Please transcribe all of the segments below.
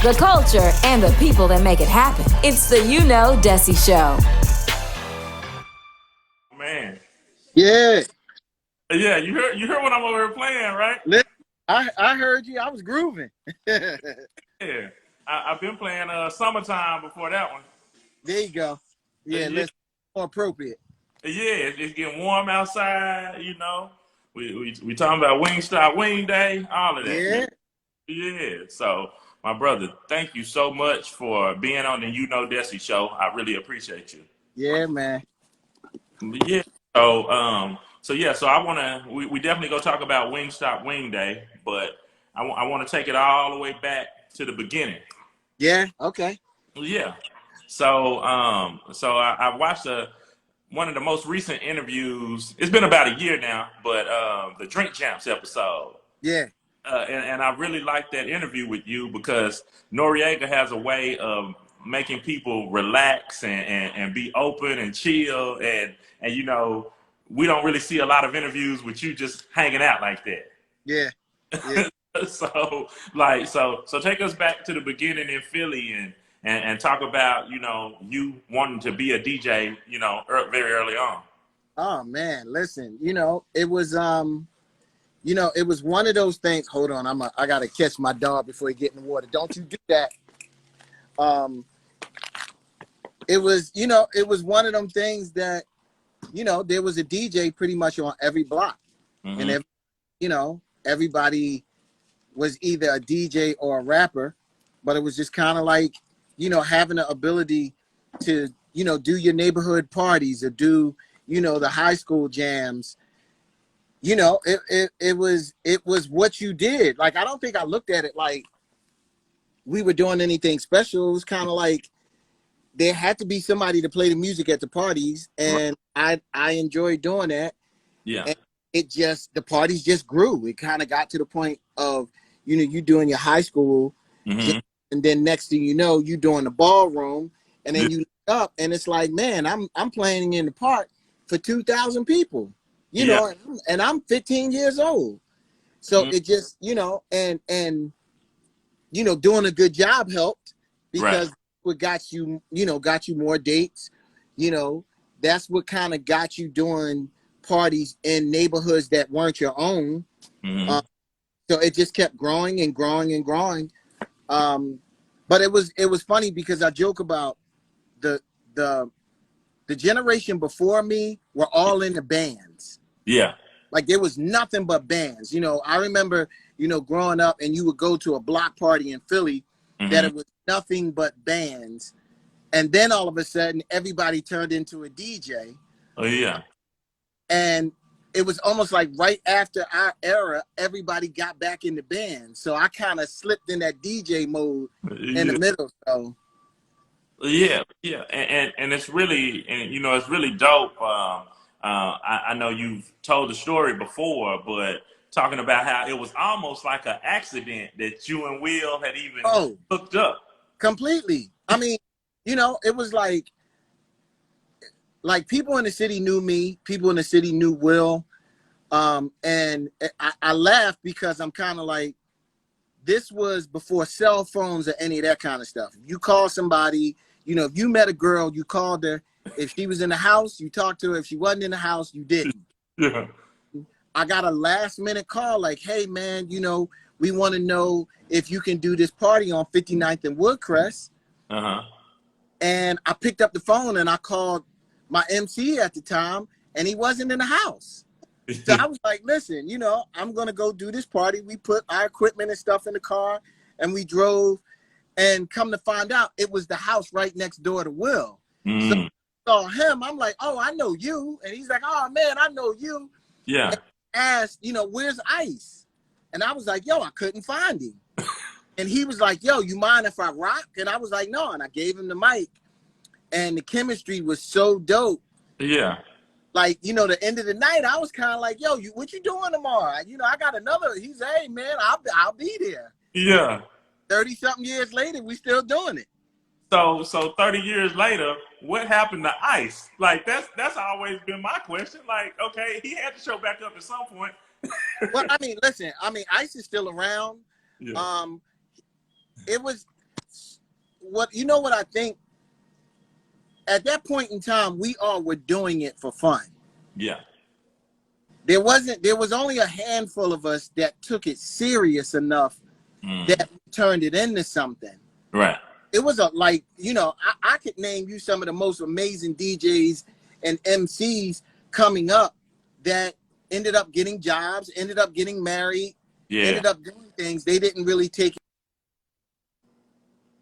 the culture, and the people that make it happen. It's the YouKnowDessie Show. Man. Yeah. Yeah, you heard what I'm over here playing, right? I heard you. I was grooving. Yeah. I've been playing Summertime before that one. There you go. Yeah, let's more appropriate. Yeah, it's getting warm outside, you know. We talking about Wingstop Wing Day, all of that. Yeah. Yeah. So my brother, thank you so much for being on the YouKnowDessie show. I really appreciate you. Yeah, man. Yeah. So I wanna we definitely go talk about Wingstop Wing Day, but I want to take it all the way back to the beginning. Yeah. Okay. Yeah. So I watched one of the most recent interviews. It's been about a year now, but the Drink Champs episode. Yeah. And I really like that interview with you because Noriega has a way of making people relax and be open and chill and you know, we don't really see a lot of interviews with you just hanging out like that. Yeah. So take us back to the beginning in Philly and talk about, you know, you wanting to be a DJ, you know, very early on. Oh man, listen, it was it was one of those things. Hold on, I gotta catch my dog before he get in the water. Don't you do that. It was one of them things that, there was a DJ pretty much on every block. Mm-hmm. And everybody was either a DJ or a rapper, but it was just kind of like, having the ability to, do your neighborhood parties or do, the high school jams. It was what you did. Like, I don't think I looked at it like we were doing anything special. It was kind of like there had to be somebody to play the music at the parties, and I enjoyed doing that. Yeah. And the parties just grew. It kind of got to the point of, you doing your high school, mm-hmm. and then next thing you know, you doing the ballroom, and then you look up, and it's like, man, I'm playing in the park for 2,000 people, know, and I'm 15 years old. So it just, and doing a good job helped because what got you more dates. That's what kind of got you doing parties in neighborhoods that weren't your own. Mm-hmm. So it just kept growing and growing and growing. But it was funny because I joke about the generation before me were all in the bands. Yeah. Like there was nothing but bands. I remember, growing up and you would go to a block party in Philly that it was nothing but bands. And then all of a sudden everybody turned into a DJ. Oh yeah. And it was almost like right after our era, everybody got back in the band. So I kind of slipped in that DJ mode in the middle. So yeah, and it's really it's really dope. I know you've told the story before, but talking about how it was almost like an accident that you and Will had even hooked up. Completely. I mean, it was like people in the city knew me, people in the city knew Will. And I laugh because I'm kind of like, this was before cell phones or any of that kind of stuff. You call somebody, if you met a girl, you called her. If she was in the house, you talked to her. If she wasn't in the house, you didn't. Yeah. I got a last minute call like, hey man, we want to know if you can do this party on 59th and Woodcrest. Uh-huh. And I picked up the phone and I called my MC at the time, and he wasn't in the house. So I was like, listen, I'm going to go do this party. We put our equipment and stuff in the car, and we drove, and come to find out, it was the house right next door to Will. So I saw him. I'm like, oh, I know you. And he's like, oh, man, I know you. Yeah. And asked, where's Ice? And I was like, yo, I couldn't find him. And he was like, yo, you mind if I rock? And I was like, no. And I gave him the mic. And the chemistry was so dope. Yeah. Like, the end of the night, I was kind of like, yo, what you doing tomorrow? I got another. He's, hey, man, I'll be there. Yeah. 30-something years later, we still doing it. So 30 years later, what happened to Ice? Like, that's always been my question. Like, okay, he had to show back up at some point. Well, I mean, listen, Ice is still around. Yeah. It was, what I think? At that point in time, we all were doing it for fun. Yeah. There was only a handful of us that took it serious enough that we turned it into something. Right. It was I could name you some of the most amazing DJs and MCs coming up that ended up getting jobs, ended up getting married, ended up doing things. They didn't really take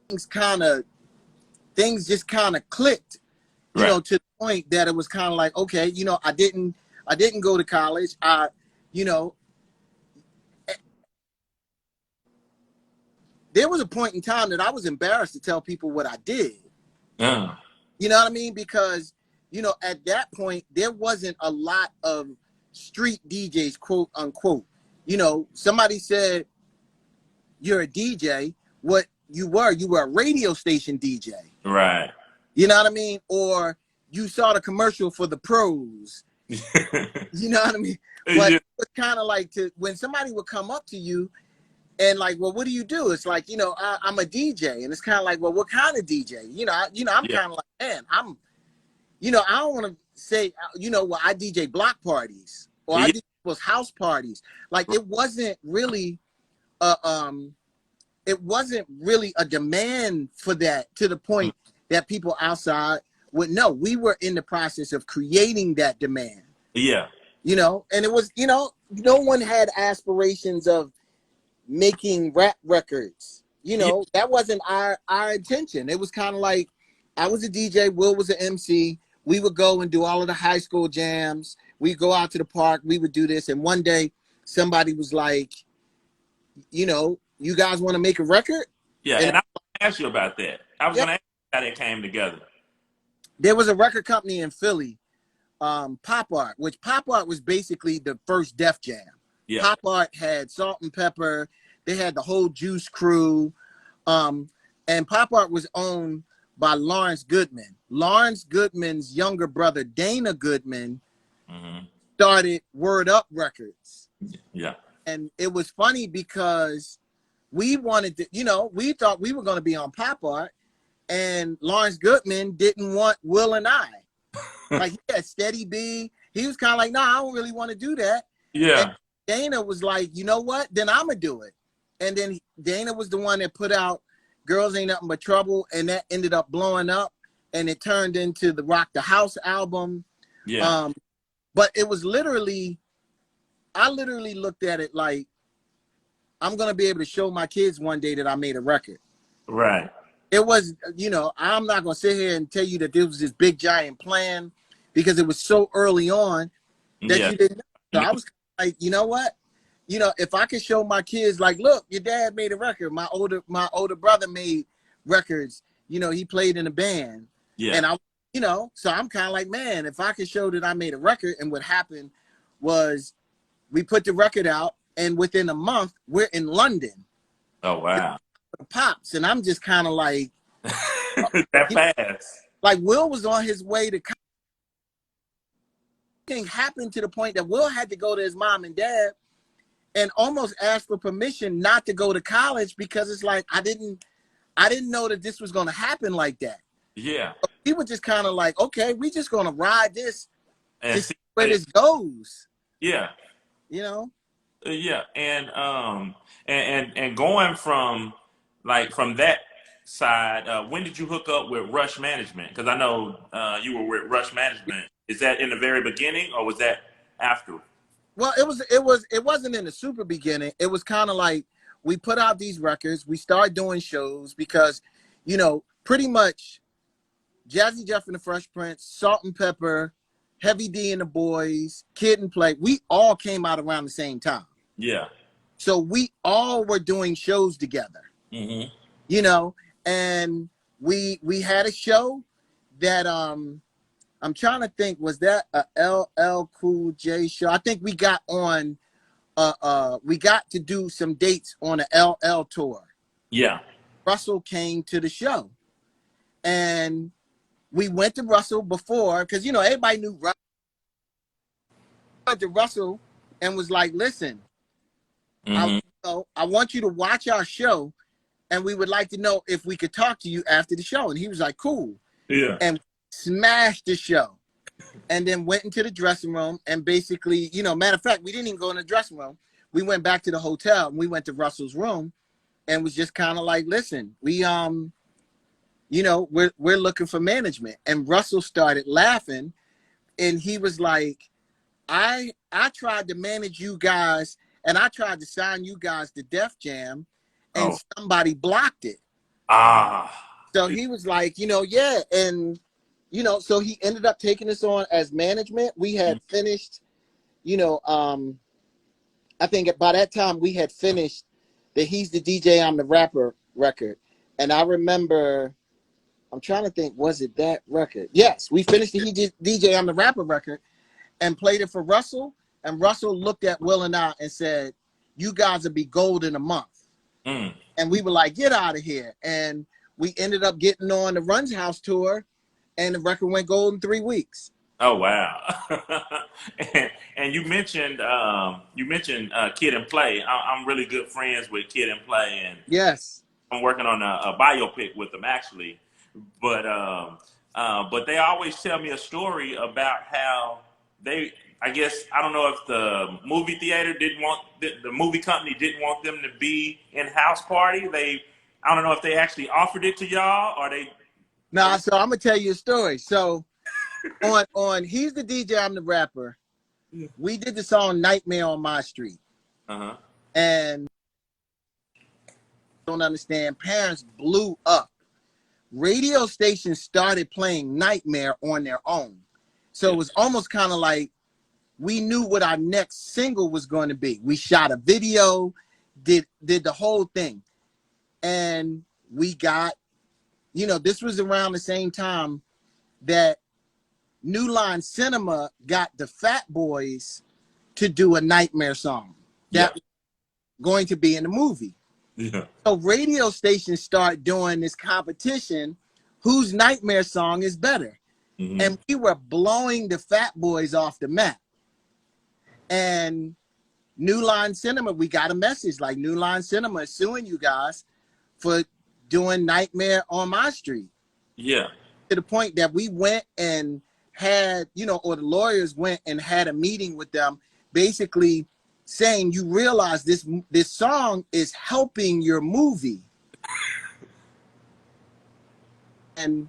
things just kind of clicked, to the point that it was kind of like, okay, I didn't go to college. There was a point in time that I was embarrassed to tell people what I did. You know what I mean? Because, at that point, there wasn't a lot of street DJs, quote unquote. Somebody said, you're a DJ. What you were a radio station DJ. Right. You know what I mean? Or you saw the commercial for the pros. You know what I mean? But it was kind of like when somebody would come up to you and like, well, what do you do? It's like, I'm a DJ. And it's kind of like, well, what kind of DJ? I'm kind of like, man, I don't want to say, well, I DJ block parties or I DJ people's house parties. Like it wasn't really a demand for that to the point that people outside would know. We were in the process of creating that demand. Yeah. And it was, no one had aspirations of making rap records. That wasn't our intention. It was kind of like, I was a DJ, Will was an MC. We would go and do all of the high school jams. We'd go out to the park. We would do this. And one day somebody was like, you guys want to make a record? Yeah, and I was going to ask you about that. I was going to ask you how that came together. There was a record company in Philly, Pop Art, which Pop Art was basically the first Def Jam. Yeah. Pop Art had Salt and Pepper. They had the whole Juice Crew. And Pop Art was owned by Lawrence Goodman. Lawrence Goodman's younger brother, Dana Goodman, started Word Up Records. Yeah. And it was funny because we wanted to, we thought we were going to be on Pop Art, and Lawrence Goodman didn't want Will and I. Like, he had Steady B. He was kind of like, no, I don't really want to do that. Yeah. And Dana was like, you know what? Then I'm going to do it. And then Dana was the one that put out Girls Ain't Nothing But Trouble, and that ended up blowing up, and it turned into the Rock the House album. Yeah. But it was I literally looked at it like, I'm going to be able to show my kids one day that I made a record. Right. It was, I'm not going to sit here and tell you that there was this big giant plan because it was so early on that you didn't know. So I was like, you know what? If I could show my kids, like, look, your dad made a record. My older brother made records. He played in a band. Yeah. And so I'm kind of like, man, if I could show that I made a record. And what happened was we put the record out, and within a month, we're in London. Oh, wow. Pops. And I'm just kind of like, that fast. Like, Will was on his way to thing happened to the point that Will had to go to his mom and dad and almost ask for permission not to go to college, because it's like, I didn't know that this was going to happen like that. Yeah. So we were just kind of like, okay, we just going to ride this and see where this goes. Yeah. Yeah. And going from that side, when did you hook up with Rush Management? Because I know you were with Rush Management. Is that in the very beginning, or was that after? Well, it wasn't in the super beginning. It was kind of like, we put out these records, we started doing shows because, pretty much Jazzy Jeff and the Fresh Prince, Salt and Pepper, Heavy D and the Boys, Kid and Play, we all came out around the same time. Yeah. So we all were doing shows together. Mm-hmm. And we had a show that I'm trying to think, was that a LL Cool J show? I think we got on we got to do some dates on a LL tour. Yeah. Russell came to the show. And we went to Russell before, because everybody knew Russell. Went to Russell and was like, listen, I want you to watch our show, and we would like to know if we could talk to you after the show. And he was like, cool. Yeah. And smashed the show. And then went into the dressing room and basically, you know, matter of fact, we didn't even go in the dressing room. We went back to the hotel and we went to Russell's room and was just kind of like, listen, we, you know, we're looking for management. And Russell started laughing and he was like, I tried to manage you guys and I tried to sign you guys to Def Jam and somebody blocked it. So he was like, you know, yeah. And, you know, so he ended up taking us on as management. We had finished, you know, I think by that time we had finished the He's the DJ, I'm the Rapper record. And I remember, I'm trying to think, was it that record? Yes, we finished the He's the DJ, I'm the Rapper record and played it for Russell. And Russell looked at Will and I and said, you guys will be gold in a month. And we were like, get out of here. And we ended up getting on the Run's House tour and the record went gold in 3 weeks. Oh, wow. and you mentioned Kid and Play. I'm really good friends with Kid and Play, and yes, I'm working on a biopic with them actually. But they always tell me a story about how they, I guess, I don't know if the movie theater didn't want, the movie company didn't want them to be in House Party. I don't know if they actually offered it to y'all or they. Nah, so I'm gonna tell you a story. So on He's the DJ, I'm the Rapper, we did the song Nightmare on My Street. And don't understand, parents blew up. Radio stations started playing Nightmare on their own. So it was almost kind of like we knew what our next single was going to be. We shot a video, did the whole thing. And we got, you know, this was around the same time that New Line Cinema got the Fat Boys to do a Nightmare song that was going to be in the movie. So radio stations start doing this competition, whose Nightmare song is better. And we were blowing the Fat Boys off the map. And New Line Cinema, we got a message like New Line Cinema is suing you guys for doing Nightmare on My Street. Yeah. To the point that we went and had, you know, or the lawyers went and had a meeting with them, basically saying, you realize this song is helping your movie. And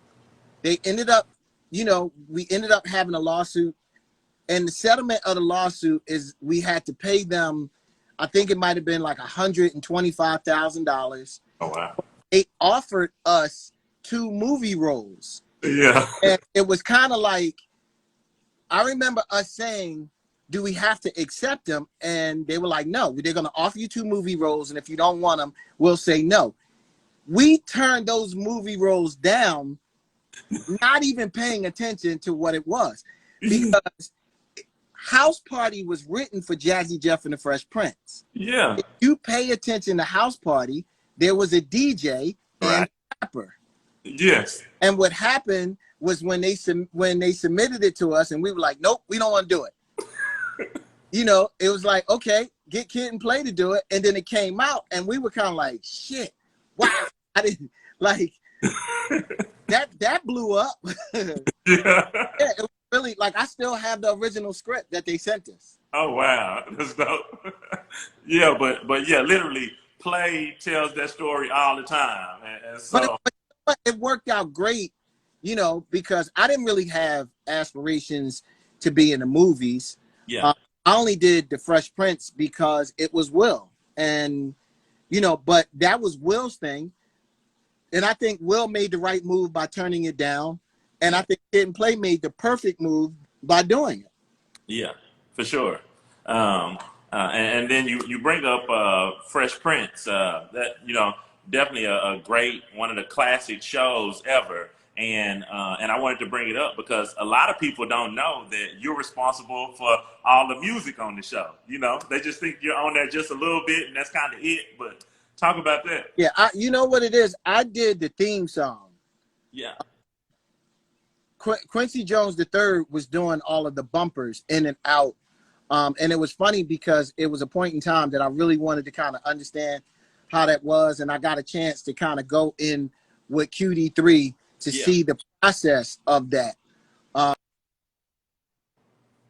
they ended up, you know, we ended up having a lawsuit. And the settlement of the lawsuit is we had to pay them, I think it might have been like $125,000. Oh, wow. They offered us 2 movie roles. Yeah. And it was kind of like, I remember us saying, do we have to accept them? And they were like, no, they're going to offer you 2 movie roles. And if you don't want them, we'll say no. We turned those movie roles down, not even paying attention to what it was. Because House Party was written for Jazzy Jeff and the Fresh Prince. Yeah. If you pay attention to House Party, there was a DJ and a rapper. Yes. And what happened was when they submitted it to us and we were like, nope, we don't want to do it. You know, it was like, okay, get Kid and Play to do it. And then it came out and we were kind of like, shit, wow. I didn't like that blew up. Yeah, it was really like, I still have the original script that they sent us. Oh, wow. That's dope. Yeah, but yeah, literally Play tells that story all the time. And so but it worked out great, you know, because I didn't really have aspirations to be in the movies. Yeah. I only did the Fresh Prince because it was Will. And, you know, but that was Will's thing. And I think Will made the right move by turning it down. And I think Kid and Play made the perfect move by doing it. Yeah, for sure. And then you bring up Fresh Prince. That, you know, definitely a great, one of the classic shows ever. And I wanted to bring it up because a lot of people don't know that you're responsible for all the music on the show. You know, they just think you're on there just a little bit and that's kind of it. But talk about that. Yeah, you know what it is? I did the theme song. Yeah. Quincy Jones III was doing all of the bumpers in and out. And it was funny because it was a point in time that I really wanted to kind of understand how that was, and I got a chance to kind of go in with QD3 to see the process of that.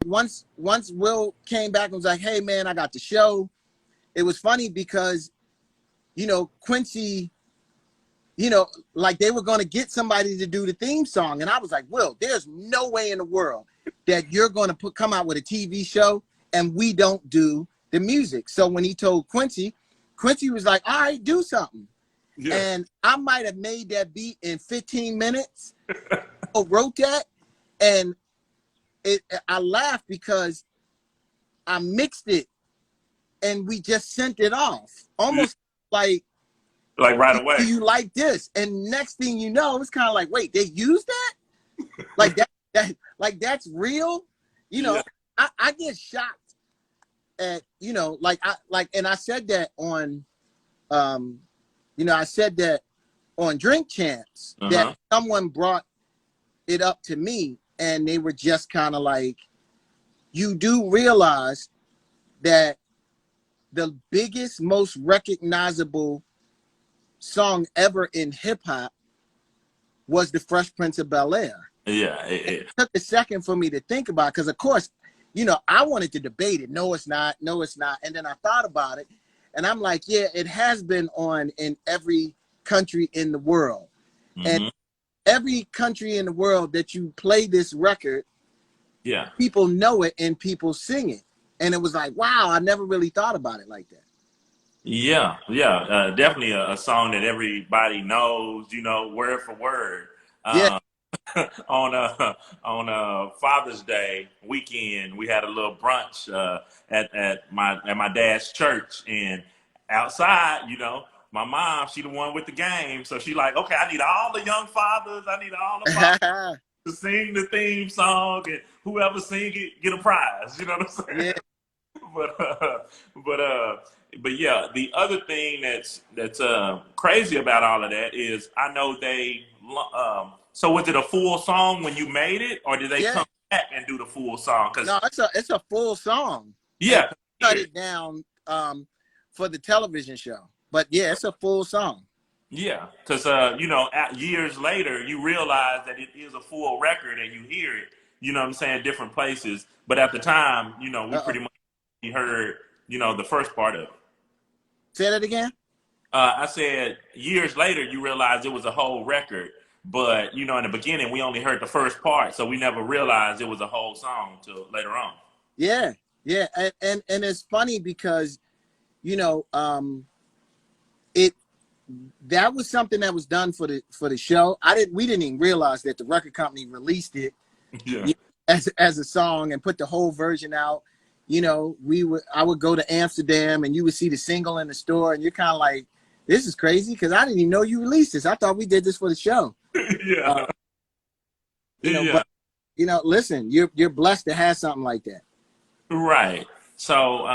Once Will came back and was like, "Hey man, I got the show," it was funny because, Quincy, like they were going to get somebody to do the theme song, and I was like, "Will, there's no way in the world that you're going to come out with a TV show and we don't do the music." So when he told Quincy was like, "All right, do something." Yeah. And I might have made that beat in 15 minutes, or wrote that, and I laughed because I mixed it and we just sent it off, almost like right away. Do you like this? And next thing you know, it's kind of like, wait, they used that? like that's real? I get shocked at, and I said that on, I said that on Drink Champs, that someone brought it up to me and they were just kind of like, you do realize that the biggest, most recognizable song ever in hip hop was the Fresh Prince of Bel-Air. Yeah. It took a second for me to think about it, because of course, I wanted to debate it. No, it's not. No, it's not. And then I thought about it and I'm like, yeah, it has been on in every country in the world. And every country in the world that you play this record, people know it and people sing it. And it was like, wow, I never really thought about it like that. Yeah, definitely a song that everybody knows, word for word. On Father's Day weekend, we had a little brunch at my dad's church, and outside, my mom, she the one with the game, so she like, okay, I need all the young fathers, I need all the fathers to sing the theme song, and whoever sing it get a prize. You know what I'm saying? Yeah. But yeah, the other thing that's crazy about all of that is I know they. So was it a full song when you made it, or did they come back and do the full song? No, it's a full song. Yeah, cut it down for the television show, but yeah, it's a full song. Yeah, because years later you realize that it is a full record and you hear it. You know what I'm saying? Different places, but at the time, we pretty much heard the first part of it. Say that again. I said years later you realize it was a whole record, but in the beginning we only heard the first part, so we never realized it was a whole song till later on. Yeah, and it's funny because that was something that was done for the show. We didn't even realize that the record company released it as a song and put the whole version out. I would go to Amsterdam and you would see the single in the store and you're kind of like, this is crazy because I didn't even know you released this. I thought we did this for the show. But listen, you're blessed to have something like that. Right. So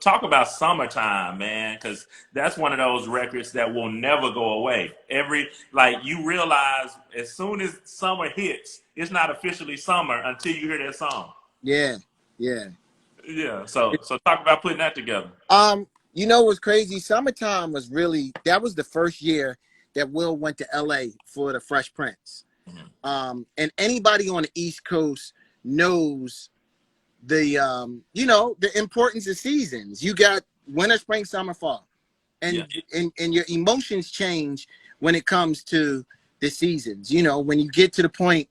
talk about Summertime, man, because that's one of those records that will never go away. You realize as soon as summer hits, it's not officially summer until you hear that song. Yeah. So talk about putting that together. What's crazy? Summertime that was the first year that Will went to LA for the Fresh Prince. Mm-hmm. And anybody on the East Coast knows the importance of seasons. You got winter, spring, summer, fall, and your emotions change when it comes to the seasons. When you get to the point,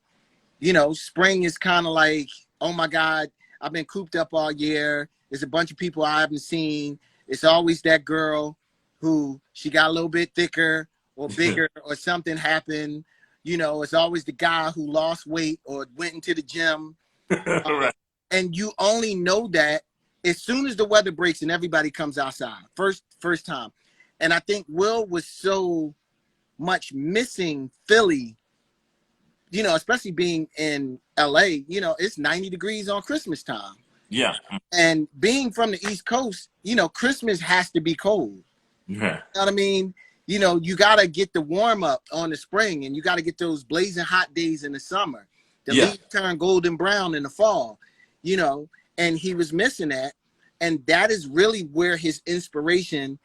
spring is kind of like, oh my God, I've been cooped up all year. There's a bunch of people I haven't seen. It's always that girl who she got a little bit thicker or bigger or something happened. It's always the guy who lost weight or went into the gym. Right. And you only know that as soon as the weather breaks and everybody comes outside. First time. And I think Will was so much missing Philly, especially being in LA, it's 90 degrees on Christmas time. Yeah. And being from the East Coast, Christmas has to be cold. Yeah. You know what I mean? You got to get the warm up on the spring and you got to get those blazing hot days in the summer. The leaves turn golden brown in the fall. And he was missing that. And that is really where his inspiration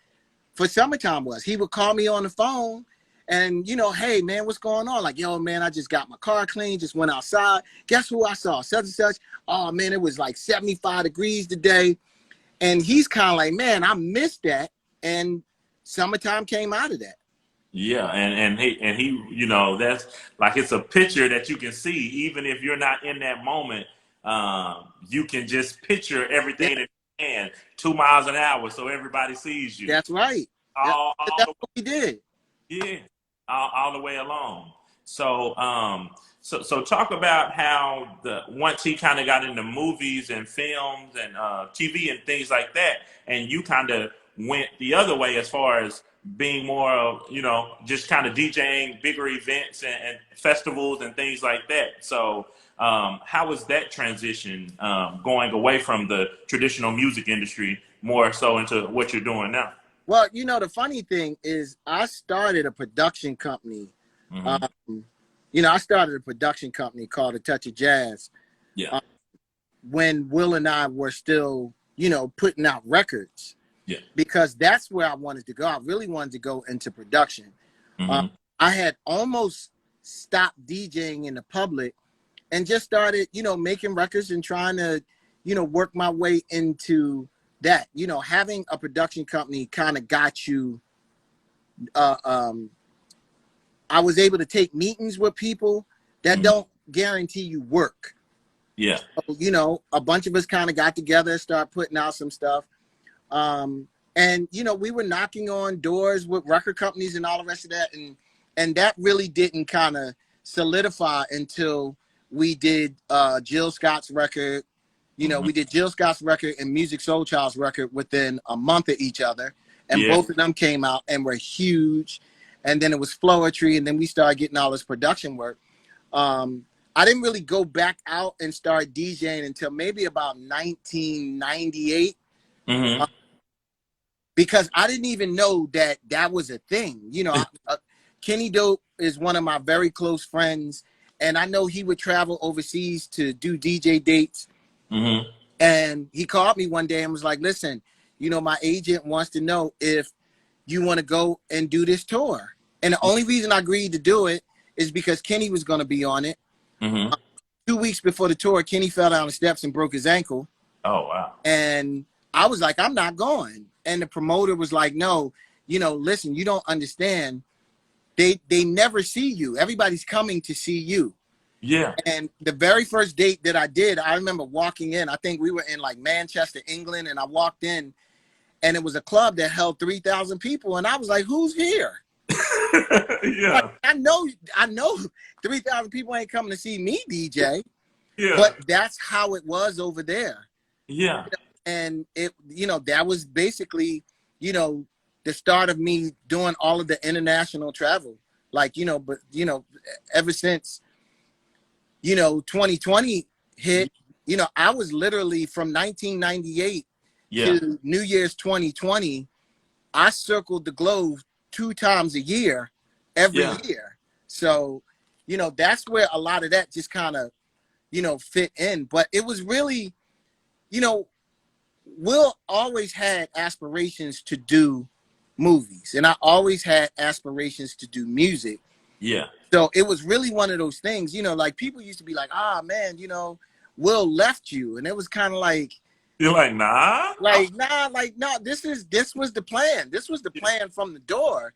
for Summertime was. He would call me on the phone and, you know, hey, man, what's going on? Like, yo, man, I just got my car clean, just went outside. Guess who I saw? Such and such. Oh, man, it was like 75 degrees today. And he's kind of like, man, I missed that. And Summertime came out of that. Yeah, and he, you know, that's like it's a picture that you can see, even if you're not in that moment. You can just picture everything that you can, 2 miles an hour, so everybody sees you. That's right. All That's what he did. Yeah, all the way along. So, so talk about how once he kind of got into movies and films and TV and things like that, and you kind of went the other way as far as being more of, you know, just kind of DJing bigger events and festivals and things like that. So, how was that transition going away from the traditional music industry more so into what you're doing now? Well, you know, the funny thing is I started a production company. You know, I started a production company called A Touch of Jazz. Yeah. When Will and I were still, you know, putting out records. Yeah. Because that's where I wanted to go. I really wanted to go into production. I had almost stopped DJing in the public and just started, you know, making records and trying to, you know, work my way into that. You know, having a production company kind of got you. I was able to take meetings with people that don't guarantee you work. Yeah. So, you know, a bunch of us kind of got together, start putting out some stuff. And, you know, we were knocking on doors with record companies and all the rest of that. And that really didn't kind of solidify until we did Jill Scott's record. You know, we did Jill Scott's record and Music Soul Child's record within a month of each other. And both of them came out and were huge. And then it was Floetry, and then we started getting all this production work. I didn't really go back out and start DJing until maybe about 1998. Because I didn't even know that that was a thing. You know, Kenny Dope is one of my very close friends, and I know he would travel overseas to do DJ dates. And he called me one day and was like, listen, you know, my agent wants to know if you want to go and do this tour. And the only reason I agreed to do it is because Kenny was going to be on it. 2 weeks before the tour, Kenny fell down the steps and broke his ankle. Oh, wow. And I was like, I'm not going. And the promoter was like, no, you know, listen, you don't understand. They never see you. Everybody's coming to see you. Yeah. And the very first date that I did, I remember walking in. I think we were in like Manchester, England. And I walked in and it was a club that held 3,000 people. And I was like, who's here? Yeah. Like, I know 3,000 people ain't coming to see me DJ. Yeah. But that's how it was over there. Yeah. And it, you know, that was basically, you know, the start of me doing all of the international travel. Like, you know, but, you know, ever since, you know, 2020 hit, you know, I was literally from 1998 to New Year's 2020, I circled the globe 2 times a year, every year. So, you know, that's where a lot of that just kind of, you know, fit in. But it was really, you know, Will always had aspirations to do movies, and I always had aspirations to do music. Yeah. So it was really one of those things, you know, like people used to be like, man, you know, Will left you. And it was kind of like, you're like, nah, no, this was the plan. This was the plan from the door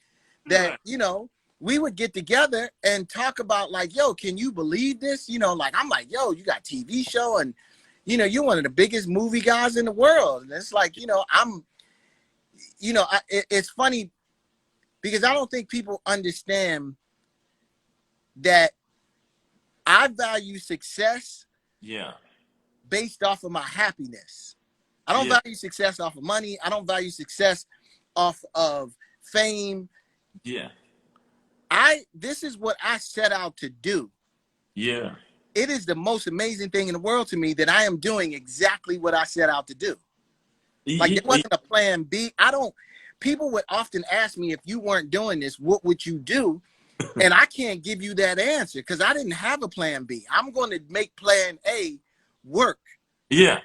that, you know, we would get together and talk about like, yo, can you believe this? You know, like, I'm like, yo, you got TV show and, you know, you're one of the biggest movie guys in the world. And it's like, you know, it's funny because I don't think people understand that I value success based off of my happiness. I don't value success off of money. I don't value success off of fame. Yeah. This is what I set out to do. Yeah. It is the most amazing thing in the world to me that I am doing exactly what I set out to do. Like, it wasn't a plan B. People would often ask me, if you weren't doing this, what would you do? And I can't give you that answer because I didn't have a plan B. I'm going to make plan A work. Yeah.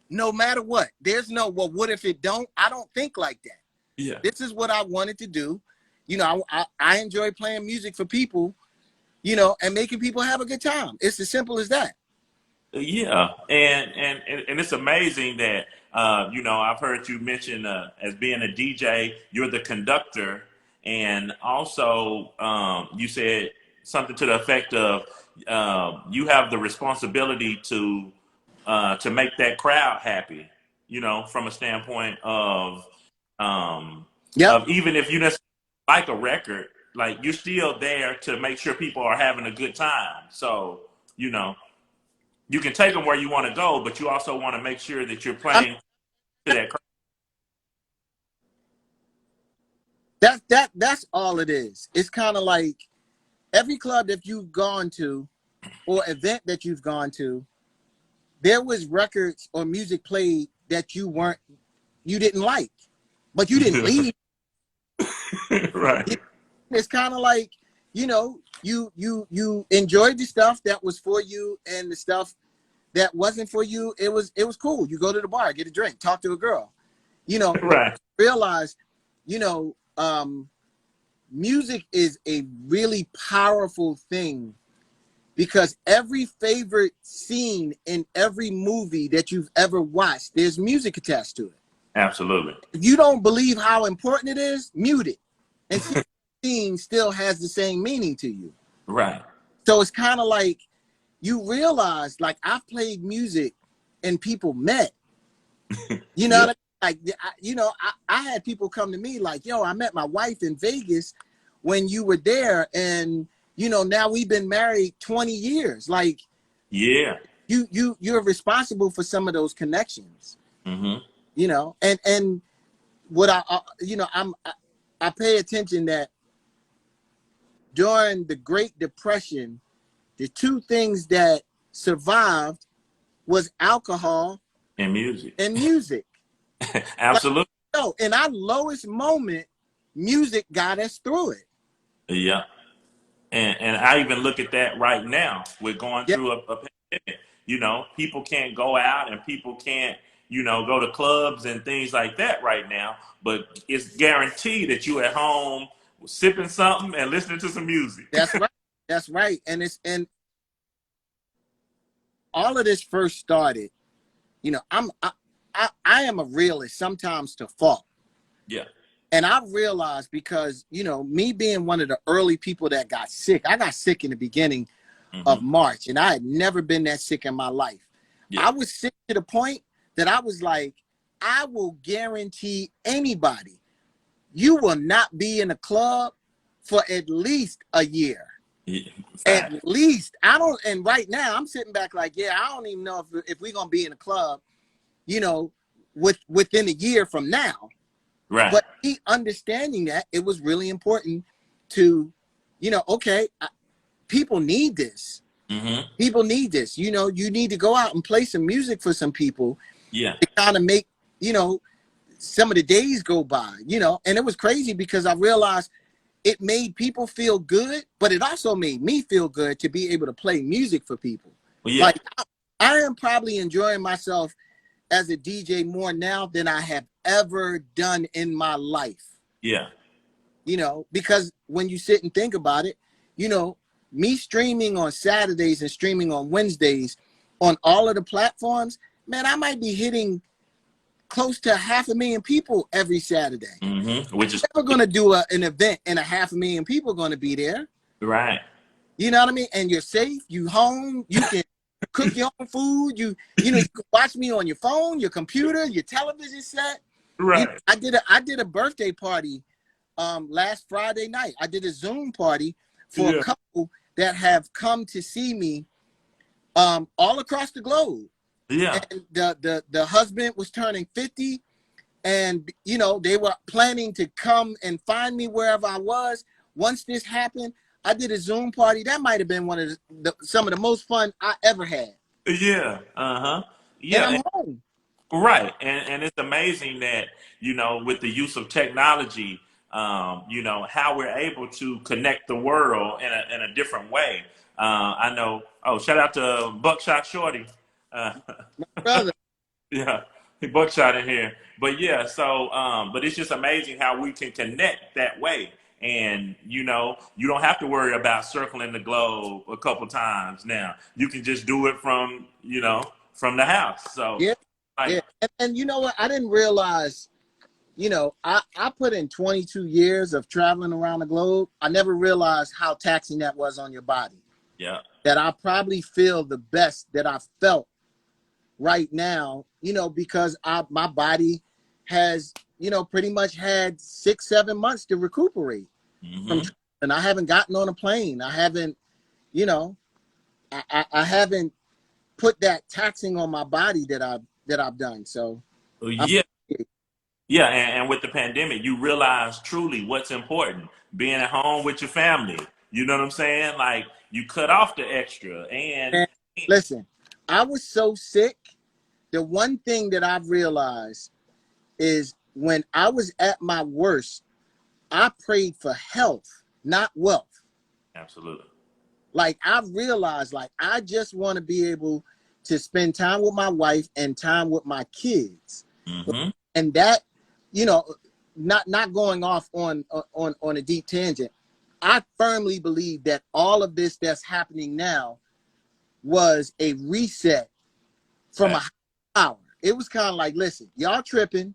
No matter what. There's no, well, what if it don't? I don't think like that. Yeah. This is what I wanted to do. You know, I enjoy playing music for people, you know, and making people have a good time. It's as simple as that. Yeah, and it's amazing that you know, I've heard you mention as being a DJ, you're the conductor, and also you said something to the effect of you have the responsibility to make that crowd happy. You know, from a standpoint um, Yep. of even if you just like a record, like you're still there to make sure people are having a good time. So you know you can take them where you want to go, but you also want to make sure that you're I'm, playing to that crowd. that's all it is. It's kind of like every club that you've gone to or event that you've gone to, there was records or music played that you didn't like, but you didn't leave. Right. It's kind of like, you know, you enjoyed the stuff that was for you, and the stuff that wasn't for you, it was cool. You go to the bar, get a drink, talk to a girl, you know, but Right. realize, you know, music is a really powerful thing, because every favorite scene in every movie that you've ever watched, there's music attached to it. Absolutely. If you don't believe how important it is, mute it. And see if the scene still has the same meaning to you. Right. So it's kind of like you realize, like, I've played music and people met. You know Yeah. what I mean? Like, you know, I had people come to me like, yo, I met my wife in Vegas when you were there, and you know, now we've been married 20 years. Like, Yeah. you're responsible for some of those connections. Mm-hmm. You know, and what you know, I pay attention that during the Great Depression, the two things that survived was alcohol And music. and music. Absolutely. Like, yo, in our lowest moment, music got us through it. Yeah. And I even look at that right now. We're going Yeah, through a pandemic. You know, people can't go out and people can't, you know, go to clubs and things like that right now. But it's guaranteed that you at home sipping something and listening to some music. that's right. That's right. And all of this first started, you know, I am a realist, sometimes to fault. Yeah. And I've realized, because, you know, me being one of the early people that got sick, I got sick in the beginning of Mm-hmm. March, and I had never been that sick in my life. Yeah. I was sick to the point that I was like, I will guarantee anybody, you will not be in a club for at least a year. Yeah. At Fact. least. I don't, and right now I'm sitting back like, yeah, I don't even know if we're gonna be in a club, you know, within a year from now. Right. But me understanding that, it was really important to, you know, okay, people need this. Mm-hmm. People need this. You know, you need to go out and play some music for some people Yeah. to kind of make, you know, some of the days go by, you know. And it was crazy because I realized it made people feel good, but it also made me feel good to be able to play music for people. Well, yeah. Like, I am probably enjoying myself as a DJ more now than I have ever done in my life. Yeah. You know, because when you sit and think about it, you know, me streaming on Saturdays and streaming on Wednesdays on all of the platforms, man, I might be hitting close to 500,000 people every Saturday. Mm-hmm. Which is I'm never going to do an event and 500,000 people going to be there. right. You know what I mean? And you're safe, you home, you can cook your own food, you know, you can watch me on your phone, your computer, your television set. Right. You know, I did a birthday party last Friday night. I did a Zoom party for a couple that have come to see me all across the globe. Yeah. And the husband was turning 50, and you know, they were planning to come and find me wherever I was. Once this happened, I did a Zoom party. That might have been one of some of the most fun I ever had. Yeah. Uh-huh. And Yeah. I'm home. Right. And it's amazing that, you know, with the use of technology, you know, how we're able to connect the world in a different way. I know, oh, shout out to Buckshot Shorty. Uh, My brother. yeah. Buckshot in here. But yeah, so but it's just amazing how we can connect that way. And you know, you don't have to worry about circling the globe a couple times now. You can just do it from, you know, from the house. So Yeah, like yeah. And you know what? I didn't realize, I put in 22 years of traveling around the globe. I never realized how taxing that was on your body. yeah. That I probably feel the best that I felt right now, because my body has, pretty much had 6-7 months to recuperate from, Hmm. and I haven't gotten on a plane. I haven't, you know, I haven't put that taxing on my body that I've done. So I'm, Yeah. Yeah, and with the pandemic, you realize truly what's important. Being at home with your family. You know what I'm saying? Like you cut off the extra and man, listen, I was so sick. The one thing that I've realized is when I was at my worst, I prayed for health, not wealth. absolutely. Like I've realized, like I just want to be able to spend time with my wife and time with my kids, Hmm. and that, you know, not going off on a deep tangent. I firmly believe that all of this that's happening now was a reset from a higher power. It was kind of like, listen, y'all tripping.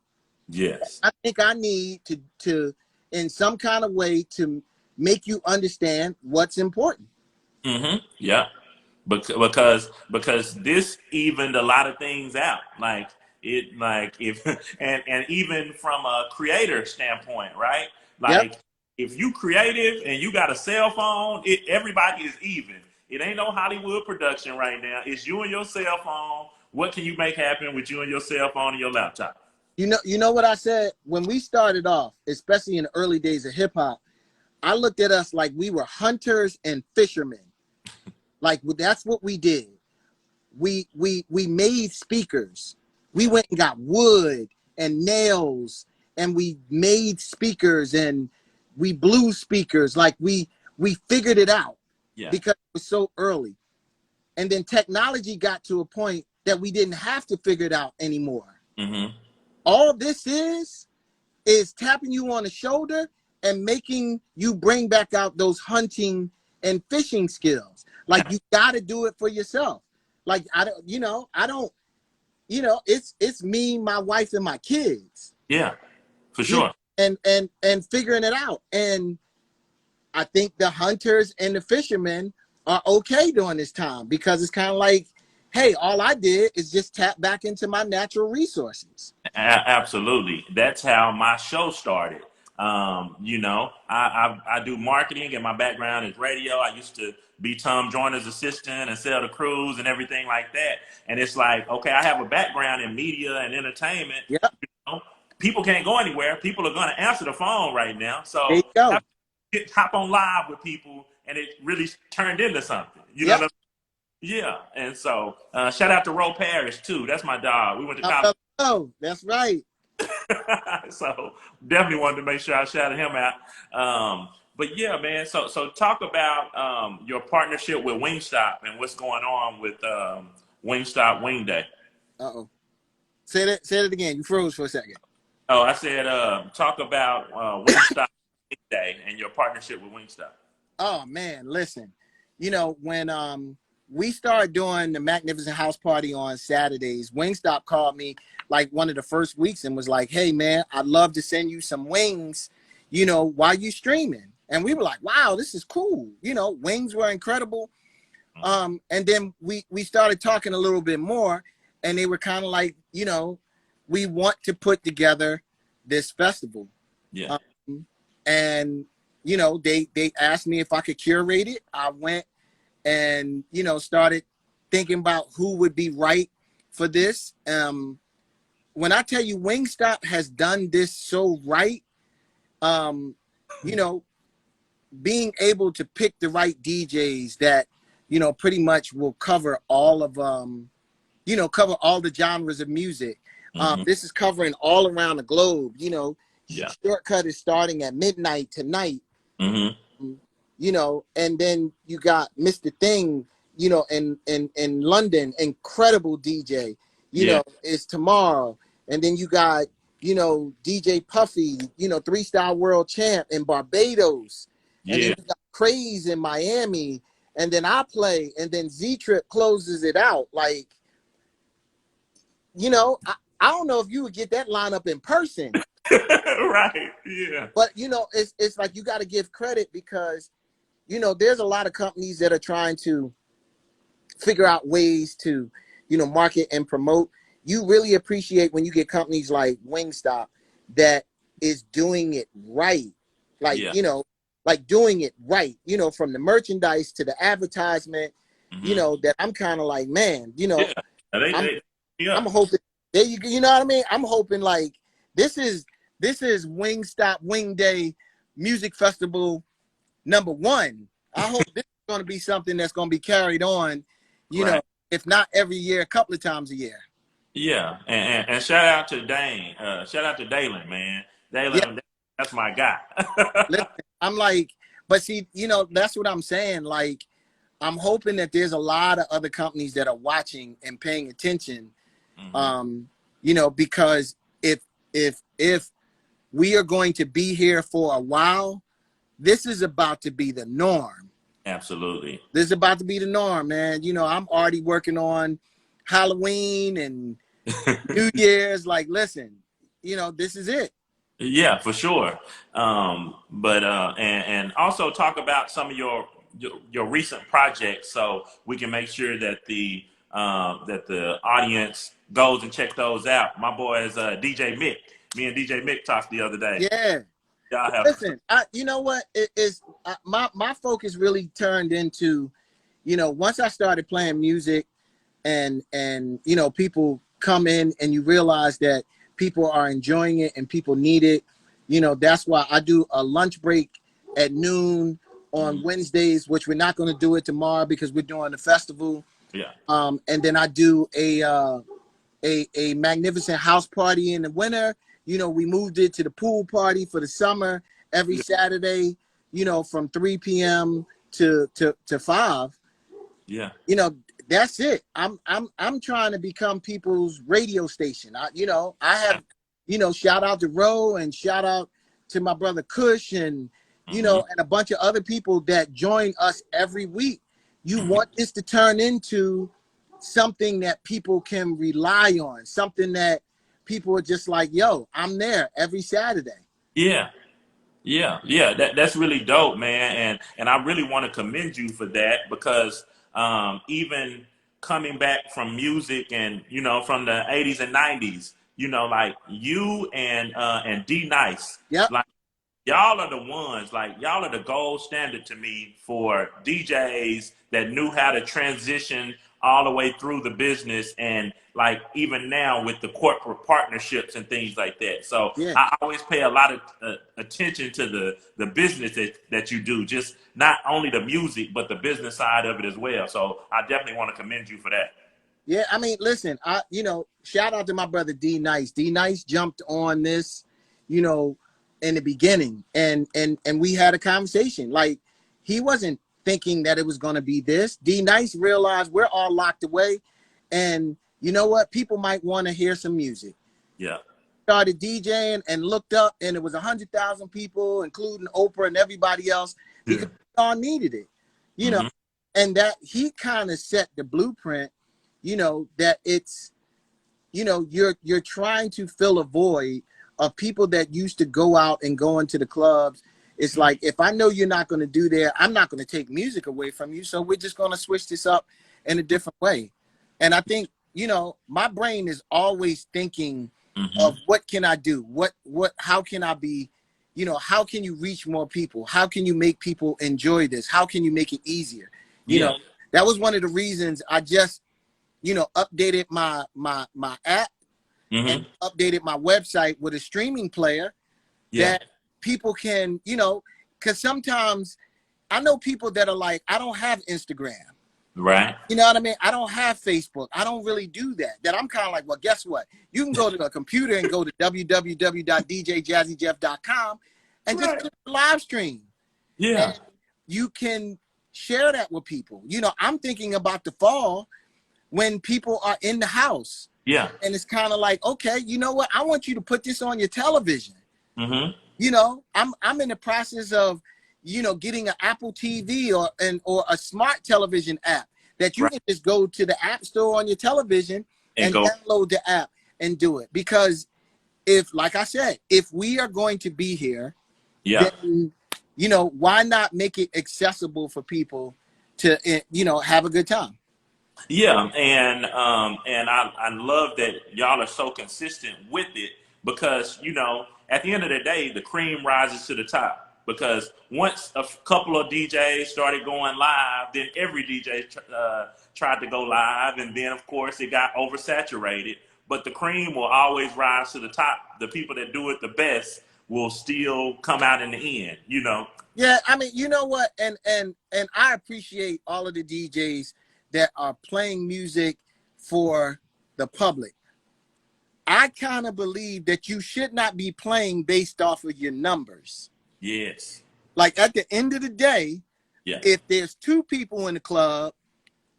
Yes. I think I need to in some kind of way to make you understand what's important. Hmm. Yeah. Because this evened a lot of things out. Like it like if and even from a creator standpoint, right? Yep. Like if you creative and you got a cell phone, everybody is even. It ain't no Hollywood production right now. It's you and your cell phone. What can you make happen with you and your cell phone and your laptop? You know what I said when we started off, especially in the early days of hip hop. I looked at us like we were hunters and fishermen. Like that's what we did. We made speakers. We Yeah. went and got wood and nails, and we made speakers, and we blew speakers. Like we figured it out Yeah. because it was so early. And then technology got to a point that we didn't have to figure it out anymore. Hmm. All this is tapping you on the shoulder and making you bring back out those hunting and fishing skills. Like you got to do it for yourself. Like it's me, my wife, and my kids. Yeah. For You know, sure. and figuring it out. And I think the hunters and the fishermen are okay during this time because it's kind of like, hey, all I did is just tap back into my natural resources. Absolutely. That's how my show started. You know, I do marketing and my background is radio. I used to be Tom Joyner's assistant and sell the cruise and everything like that. And it's like, okay, I have a background in media and entertainment. Yep, You know, people can't go anywhere. People are going to answer the phone right now. there you So go. hop on live with people and it really turned into something. You know Yep, what I mean? Yeah. And so shout out to Ro Parrish too. That's my dog. We went to college. oh, that's right. So definitely wanted to make sure I shouted him out. But yeah, man. So talk about your partnership with Wingstop and what's going on with Wingstop Wing Day. Uh-oh. Say that again. You froze for a second. Oh, I said talk about Wingstop Wing Day and your partnership with Wingstop. Oh man, listen. When we started doing the Magnificent House Party on Saturdays, Wingstop called me like one of the first weeks and was like, "Hey man, I'd love to send you some wings, while you streaming." And we were like, "Wow, this is cool." Wings were incredible. And then we started talking a little bit more, and they were kind of like, we want to put together this festival. Yeah. Um, and they asked me if I could curate it. I went and started thinking about who would be right for this. When I tell you Wingstop has done this so right, um, you know, being able to pick the right DJs that pretty much will cover all of cover all the genres of music. Hmm. This is covering all around the globe. Yeah. Shortcut is starting at midnight tonight. Hmm. And then you got Mr. Thing, in London, incredible DJ, Yeah. is tomorrow. and then you got, you know, DJ Puffy, you know, 3-star world champ in Barbados, and then Yeah. you got Craze in Miami, and then I play, and then Z Trip closes it out. Like, you know, I don't know if you would get that lineup in person. Right. Yeah. But, you know, it's like you got to give credit because, you know, there's a lot of companies that are trying to figure out ways to, you know, market and promote. You really appreciate when you get companies like Wingstop that is doing it right. Like, Yeah. you know, like doing it right, you know, from the merchandise to the advertisement, you know, that I'm kind of like, man, you know, Yeah. I'm hoping there you know what I mean? I'm hoping like this is Wingstop Wing Day Music Festival #1. I hope this is going to be something that's going to be carried on, you know, if not every year, a couple of times a year. Yeah, and shout out to Dane. Shout out to Dalen, man. Yeah, Dalen, that's my guy. listen, I'm like, but see, you know, that's what I'm saying. Like, I'm hoping that there's a lot of other companies that are watching and paying attention. You know, because if we are going to be here for a while, this is about to be the norm. Absolutely. This is about to be the norm, man. You know, I'm already working on Halloween and New Year's. Like, listen, you know, this is it. Yeah, for sure. But and also talk about some of your recent projects, so we can make sure that the audience goes and check those out. My boy is DJ Mick. Me and DJ Mick talked the other day. Yeah. Y'all have Listen, you know what? It is my focus really turned into, you know, once I started playing music and you know, people come in and you realize that people are enjoying it and people need it. You know, that's why I do a lunch break at noon on Wednesdays, which we're not going to do it tomorrow because we're doing the festival. Yeah. And then I do a magnificent house party in the winter. You know, we moved it to the pool party for the summer every Saturday, you know, from 3 p.m. to 5. Yeah. You know, that's it. I'm trying to become people's radio station. I have, you know, shout out to Ro and shout out to my brother Kush and, you know, and a bunch of other people that join us every week. You want this to turn into something that people can rely on, something that people are just like, yo, I'm there every Saturday. Yeah. Yeah. That's really dope, man. And I really want to commend you for that because even coming back from music and, you know, from the 80s and 90s, you know, like you and D Nice, Yep. like y'all are the ones, like y'all are the gold standard to me for DJs that knew how to transition all the way through the business and like even now with the corporate partnerships and things like that. So Yeah. I always pay a lot of attention to the business that you do, just not only the music, but the business side of it as well. So I definitely want to commend you for that. Yeah, I mean, listen, you know, shout out to my brother D Nice. D Nice jumped on this, you know, in the beginning, and we had a conversation. Like, he wasn't thinking that it was going to be this. D Nice realized we're all locked away, and you know what? People might want to hear some music. Yeah. Started DJing and looked up, and it was 100,000 people, including Oprah and everybody else, because we all needed it, you know, and that he kind of set the blueprint. You know, that it's, you know, you're trying to fill a void of people that used to go out and go into the clubs. It's like, if I know you're not going to do that, I'm not going to take music away from you. So we're just going to switch this up in a different way. And I think, you know, my brain is always thinking of what can I do? How can I be, you know, how can you reach more people? How can you make people enjoy this? How can you make it easier? You know, that was one of the reasons I just, you know, updated my app and updated my website with a streaming player that people can, you know, because sometimes I know people that are like, I don't have Instagram. Right. You know what I mean? I don't have Facebook. I don't really do that. That I'm kind of like, well, guess what? You can go to a computer and go to www.djjazzyjeff.com and just click the live stream. Yeah. And you can share that with people. You know, I'm thinking about the fall when people are in the house. Yeah. And it's kind of like, okay, you know what? I want you to put this on your television. Mm-hmm. You know, I'm in the process of, you know, getting an Apple TV or a smart television app that you Right. can just go to the app store on your television and go. download the app and do it. Because if, like I said, if we are going to be here, Yeah. then, you know, why not make it accessible for people to, you know, have a good time? Yeah, and I love that y'all are so consistent with it because, you know, at the end of the day, the cream rises to the top. Because once a couple of DJs started going live, then every DJ tried to go live, and then of course it got oversaturated. But the cream will always rise to the top. The people that do it the best will still come out in the end, you know. Yeah, I mean, you know what, and I appreciate all of the DJs that are playing music for the public. I kind of believe that you should not be playing based off of your numbers. Yes. Like at the end of the day, Yeah. if there's 2 people in the club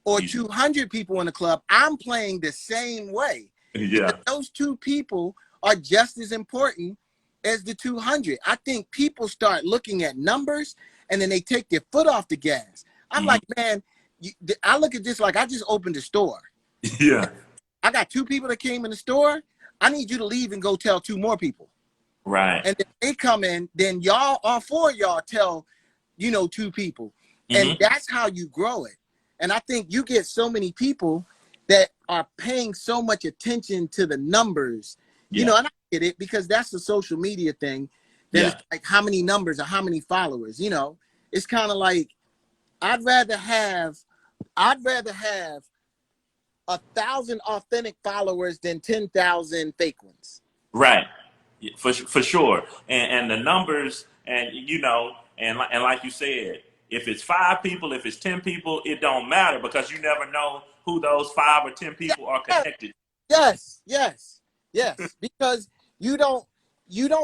or 200 people in the club, I'm playing the same way. Yeah. Because those 2 people are just as important as the 200. I think people start looking at numbers and then they take their foot off the gas. I'm like, man, I look at this like I just opened a store. Yeah. I got 2 people that came in the store. I need you to leave and go tell 2 more people. Right. And if they come in, then y'all, all 4 of y'all tell, you know, 2 people. And that's how you grow it. And I think you get so many people that are paying so much attention to the numbers, you know, and I get it because that's the social media thing. That it's like how many numbers or how many followers, you know. It's kind of like I'd rather have 1,000 authentic followers than 10,000 fake ones. Right. For sure. And the numbers, and you know, and like you said, if it's 5 people, if it's 10 people, it don't matter because you never know who those 5 or 10 people are connected. Yes. Because you don't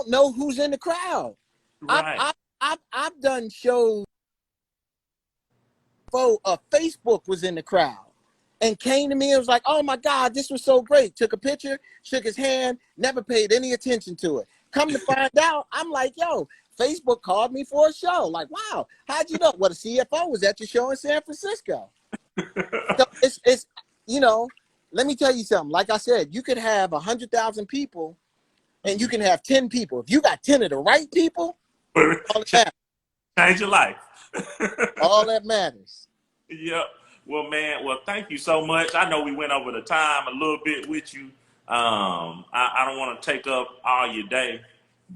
know who's in the crowd. Right. I've done shows. Facebook was in the crowd and came to me and was like, oh my God, this was so great. Took a picture, shook his hand, never paid any attention to it. Come to find out, I'm like, yo, Facebook called me for a show. Like, wow, how'd you know? Well, the CFO was at your show in San Francisco. So it's you know, let me tell you something. Like I said, you could have 100,000 people and you can have 10 people. If you got 10 of the right people, all that matters. Change your life. All that matters. Yep. Well, man, thank you so much. I know we went over the time a little bit with you. I don't want to take up all your day,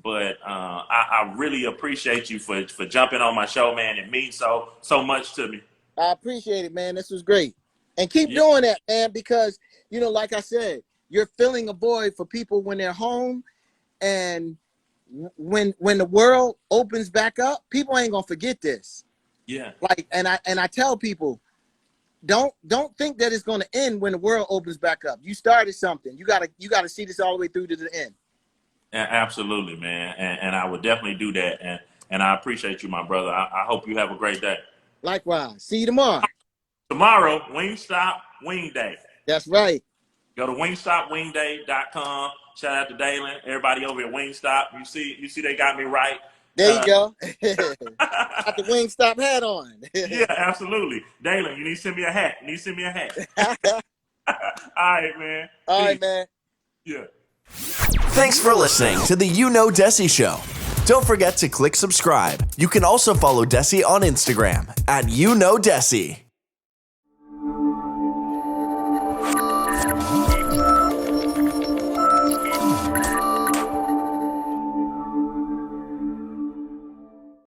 but I really appreciate you for jumping on my show, man. It means so much to me. I appreciate it, man. This was great. And keep doing that, man, because, you know, like I said, you're filling a void for people when they're home. And when the world opens back up, people ain't going to forget this. Yeah. Like, and I tell people, don't think that it's going to end when the world opens back up. You started something. You gotta see this all the way through to the end. Absolutely, man. And I would definitely do that. And I appreciate you, my brother. I hope you have a great day. Likewise. See you tomorrow. Tomorrow, Wingstop Wing Day. That's right. Go to wingstopwingday.com. Shout out to Dalen, everybody over at Wingstop. You see they got me right. There you go. Got the Wingstop hat on. Yeah, absolutely. Dalen, you need to send me a hat. All right, man. All right, man. Yeah. Thanks for listening to the YouKnowDessie Show. Don't forget to click subscribe. You can also follow Dessie on Instagram at YouKnowDessie.